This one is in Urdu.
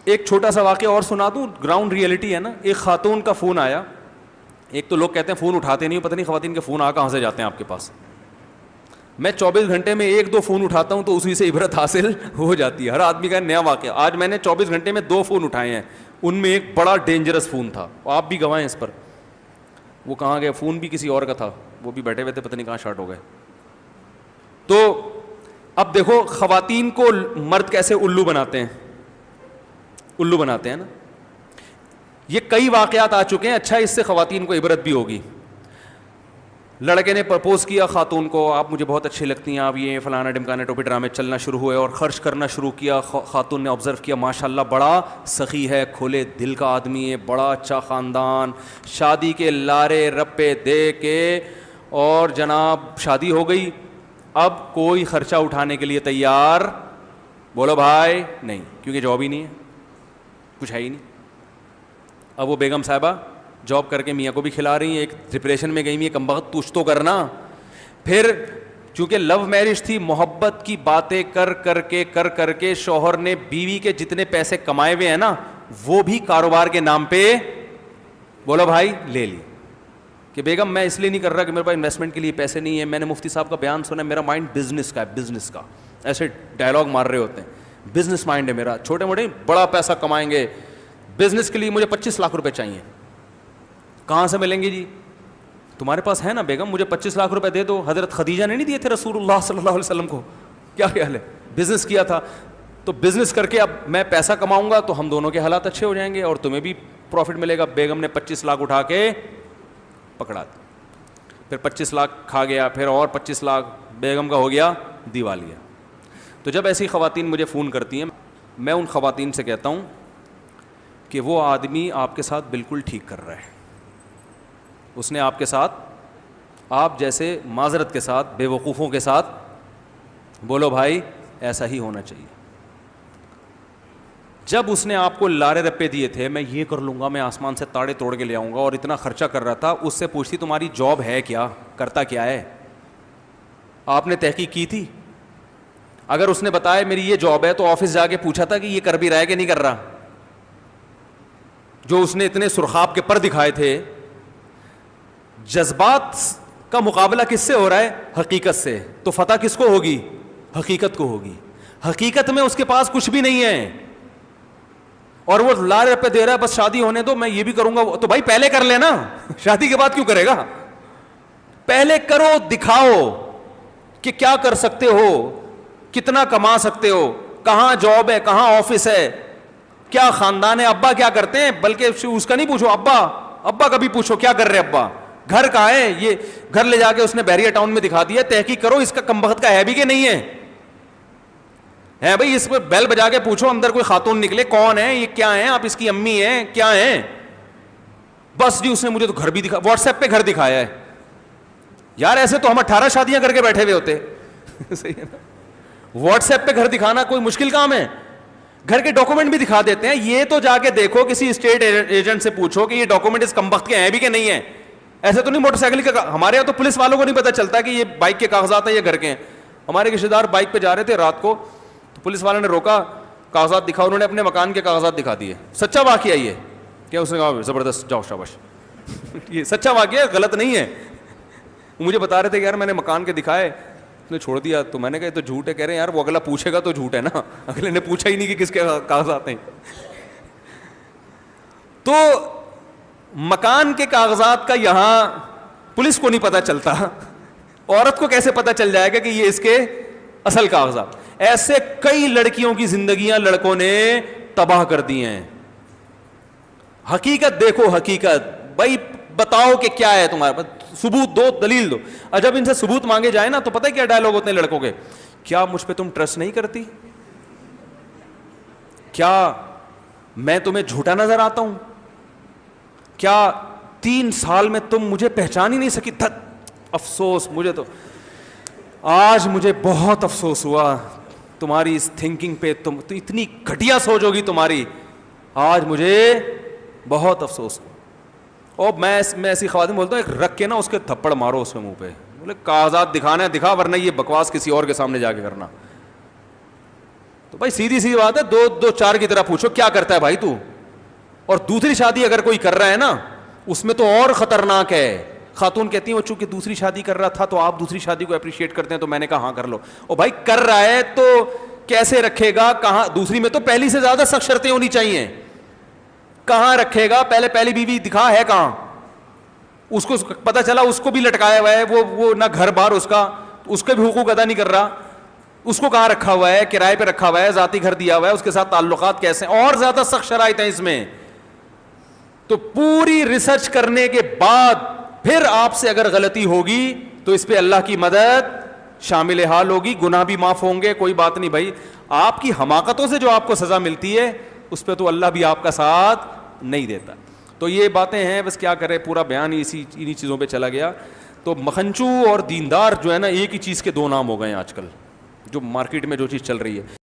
ایک چھوٹا سا واقعہ اور سنا دوں, گراؤنڈ ریئلٹی ہے نا. ایک خاتون کا فون آیا. ایک تو لوگ کہتے ہیں فون اٹھاتے نہیں, پتہ نہیں خواتین کے فون کہاں سے جاتے ہیں آپ کے پاس. میں 24 گھنٹے میں 1-2 فون اٹھاتا ہوں تو اسی سے عبرت حاصل ہو جاتی ہے. ہر آدمی کا نیا واقعہ. آج میں نے 24 گھنٹے میں 2 فون اٹھائے ہیں, ان میں ایک بڑا ڈینجرس فون تھا, آپ بھی گواہ ہیں اس پر. وہ کہاں گیا, فون بھی کسی اور کا تھا, وہ بھی بیٹھے ہوئے تھے, پتہ نہیں کہاں شارٹ ہو گئے. تو اب دیکھو خواتین کو مرد کیسے الو بناتے ہیں, الو بناتے ہیں نا. یہ کئی واقعات آ چکے ہیں. اچھا, اس سے خواتین کو عبرت بھی ہوگی. لڑکے نے پرپوز کیا خاتون کو, آپ مجھے بہت اچھی لگتی ہیں, آپ یہ فلانا ڈمکانا ٹوپی ڈرامے چلنا شروع ہوئے اور خرچ کرنا شروع کیا. خاتون نے آبزرو کیا ماشاءاللہ بڑا سخی ہے, کھلے دل کا آدمی ہے, بڑا اچھا خاندان. شادی کے لارے رپے دے کے اور جناب شادی ہو گئی. اب کوئی خرچہ اٹھانے کے لیے تیار, بولو بھائی, نہیں, کیونکہ جاب ہی نہیں ہے, کچھ ہے ہی نہیں. اب وہ بیگم صاحبہ جاب کر کے میاں کو بھی کھلا رہی ہیں, ایک ڈپریشن میں گئی ہوئی ہے, کم وقت کچھ تو کرنا. پھر چونکہ لو میرج تھی, محبت کی باتیں کر کے شوہر نے بیوی کے جتنے پیسے کمائے ہوئے ہیں نا وہ بھی کاروبار کے نام پہ, بولو بھائی, لے لی. کہ بیگم میں اس لیے نہیں کر رہا کہ میرے پاس انویسٹمنٹ کے لیے پیسے نہیں ہیں, میں نے مفتی صاحب کا بیان سنا, میرا مائنڈ بزنس کا ہے, بزنس کا. ایسے ڈائلاگ مار رہے ہوتے ہیں, بزنس مائنڈ ہے میرا, چھوٹے موٹے بڑا پیسہ کمائیں گے, بزنس کے لیے مجھے 25 لاکھ روپے چاہیے. کہاں سے ملیں گے جی؟ تمہارے پاس ہے نا بیگم, مجھے 25 لاکھ روپے دے دو. حضرت خدیجہ نے نہیں دیے تھے رسول اللہ صلی اللہ علیہ وسلم کو؟ کیا خیال ہے, بزنس کیا تھا. تو بزنس کر کے اب میں پیسہ کماؤں گا تو ہم دونوں کے حالات اچھے ہو جائیں گے اور تمہیں بھی پروفٹ ملے گا. بیگم نے 25 لاکھ اٹھا کے پکڑا دیا. پھر 25 لاکھ کھا گیا, پھر اور 25 لاکھ بیگم کا ہو گیا دیوالیہ. تو جب ایسی خواتین مجھے فون کرتی ہیں, میں ان خواتین سے کہتا ہوں کہ وہ آدمی آپ کے ساتھ بالکل ٹھیک کر رہا ہے. اس نے آپ کے ساتھ, آپ جیسے معذرت کے ساتھ بے وقوفوں کے ساتھ, بولو بھائی, ایسا ہی ہونا چاہیے. جب اس نے آپ کو لارے رپے دیے تھے, میں یہ کر لوں گا, میں آسمان سے تاڑے توڑ کے لے آؤں گا, اور اتنا خرچہ کر رہا تھا, اس سے پوچھتی تمہاری جاب ہے کیا, کرتا کیا ہے؟ آپ نے تحقیق کی تھی؟ اگر اس نے بتایا میری یہ جاب ہے, تو آفس جا کے پوچھا تھا کہ یہ کر بھی رہا ہے کہ نہیں کر رہا؟ جو اس نے اتنے سرخاب کے پر دکھائے تھے. جذبات کا مقابلہ کس سے ہو رہا ہے؟ حقیقت سے. تو فتح کس کو ہوگی؟ حقیقت کو ہوگی. حقیقت میں اس کے پاس کچھ بھی نہیں ہے اور وہ لارے پہ دے رہا ہے, بس شادی ہونے دو, میں یہ بھی کروں گا. تو بھائی پہلے کر لینا, شادی کے بعد کیوں کرے گا؟ پہلے کرو, دکھاؤ کہ کیا کر سکتے ہو, کتنا کما سکتے ہو, کہاں جاب ہے, کہاں آفس ہے, کیا خاندان ہے, ابا کیا کرتے ہیں. بلکہ اس کا نہیں پوچھو, ابا کا بھی پوچھو کیا کر رہے ابا, گھر کہاں ہے. یہ گھر لے جا کے اس نے بحریہ ٹاؤن میں دکھا دیا. تحقیق کرو اس کا کمبخت کا ہے بھی کہ نہیں ہے. ہے بھائی, اس پہ بیل بجا کے پوچھو اندر کوئی خاتون نکلے, کون ہے یہ, کیا ہیں آپ, اس کی امی ہیں, کیا ہیں. بس جی اس نے مجھے تو گھر بھی دکھا, واٹس ایپ پہ گھر دکھایا ہے. یار ایسے تو ہم 18 شادیاں کر کے بیٹھے ہوئے ہوتے. صحیح ہے نا, واٹس ایپ پہ گھر دکھانا کوئی مشکل کام ہے. گھر کے ڈاکومنٹ بھی دکھا دیتے ہیں. یہ تو جا کے دیکھو, کسی اسٹیٹ ایجنٹ سے پوچھو کہ یہ ڈاکومنٹ اس کمبخت کے ہیں بھی کہ نہیں ہیں. ایسے تو نہیں موٹر سائیکل کا, ہمارے یہاں تو پولیس والوں کو نہیں پتا چلتا کہ یہ بائک کے کاغذات ہیں یا گھر کے ہیں. ہمارے رشتے دار بائک پہ جا رہے تھے رات کو, تو پولیس والوں نے روکا, کاغذات دکھا, انہوں نے اپنے مکان کے کاغذات دکھا دیے. سچا واقعہ یہ کیا, اس نے کہا زبردست, جاؤ شاباش. یہ سچا واقعہ, غلط نہیں ہے. مجھے بتا رہے تھے کہ یار میں نے مکان کے دکھائے, اس نے چھوڑ دیا. تو میں نے کہا تو جھوٹ ہے. کہہ رہے ہیں یار وہ اگلا پوچھے گا تو جھوٹ ہے نا, اگلے نے پوچھا ہی نہیں کہ کس کے کاغذات ہیں. تو مکان کے کاغذات کا یہاں پولیس کو نہیں پتا چلتا, عورت کو کیسے پتا چل جائے گا کہ یہ اس کے اصل کاغذات. ایسے کئی لڑکیوں کی زندگیاں لڑکوں نے تباہ کر دی ہیں. حقیقت دیکھو, حقیقت بھائی بتاؤ کہ کیا ہے تمہارے پاس, ثبوت دو, دلیل دو. اور جب ان سے ثبوت مانگے جائے نا تو پتہ ہے کیا ڈائلاگ ہوتے ہیں لڑکوں کے, کیا مجھ پہ تم ٹرسٹ نہیں کرتی, کیا میں تمہیں جھوٹا نظر آتا ہوں, کیا 3 سال میں تم مجھے پہچان ہی نہیں سکی. افسوس, مجھے تو آج مجھے بہت افسوس ہوا تمہاری اس تھنکنگ پہ. تم تو اتنی گھٹیا سوچ ہوگی تمہاری, آج مجھے بہت افسوس ہوا. اور میں ایسی خواتین بولتا ہوں, ایک رکھ کے نا اس کے تھپڑ مارو اس کے منہ پہ, بولے کاغذات دکھانا ہے دکھا, ورنہ یہ بکواس کسی اور کے سامنے جا کے کرنا. تو بھائی سیدھی سی بات ہے, دو دو چار کی طرح پوچھو کیا کرتا ہے بھائی تو. اور دوسری شادی اگر کوئی کر رہا ہے نا, اس میں تو اور خطرناک ہے. خاتون کہتی ہیں وہ چونکہ دوسری شادی کر رہا تھا تو آپ دوسری شادی کو اپریشیٹ کرتے ہیں, تو میں نے کہا ہاں کر لو. او بھائی کر رہا ہے تو کیسے رکھے گا, کہاں, دوسری میں تو پہلی سے زیادہ سخت شرطیں ہونی چاہیے. کہاں رکھے گا, پہلے پہلی بیوی دکھا ہے کہاں, اس کو پتا چلا اس کو بھی لٹکایا ہوا ہے, وہ نہ گھر بار اس کے بھی حقوق ادا نہیں کر رہا, اس کو کہاں رکھا ہوا ہے, کرائے پہ رکھا ہوا ہے, ذاتی گھر دیا ہوا ہے, اس کے ساتھ تعلقات کیسے, اور زیادہ سخت شرائط ہیں اس میں. تو پوری ریسرچ کرنے کے بعد پھر آپ سے اگر غلطی ہوگی تو اس پہ اللہ کی مدد شامل حال ہوگی, گناہ بھی معاف ہوں گے, کوئی بات نہیں بھائی. آپ کی حماقتوں سے جو آپ کو سزا ملتی ہے اس پہ تو اللہ بھی آپ کا ساتھ نہیں دیتا. تو یہ باتیں ہیں, بس کیا کرے, پورا بیان انہی چیزوں پہ چلا گیا. تو مکھنچو اور دیندار جو ہے نا, ایک ہی چیز کے دو نام ہو گئے ہیں آج کل, جو مارکیٹ میں جو چیز چل رہی ہے.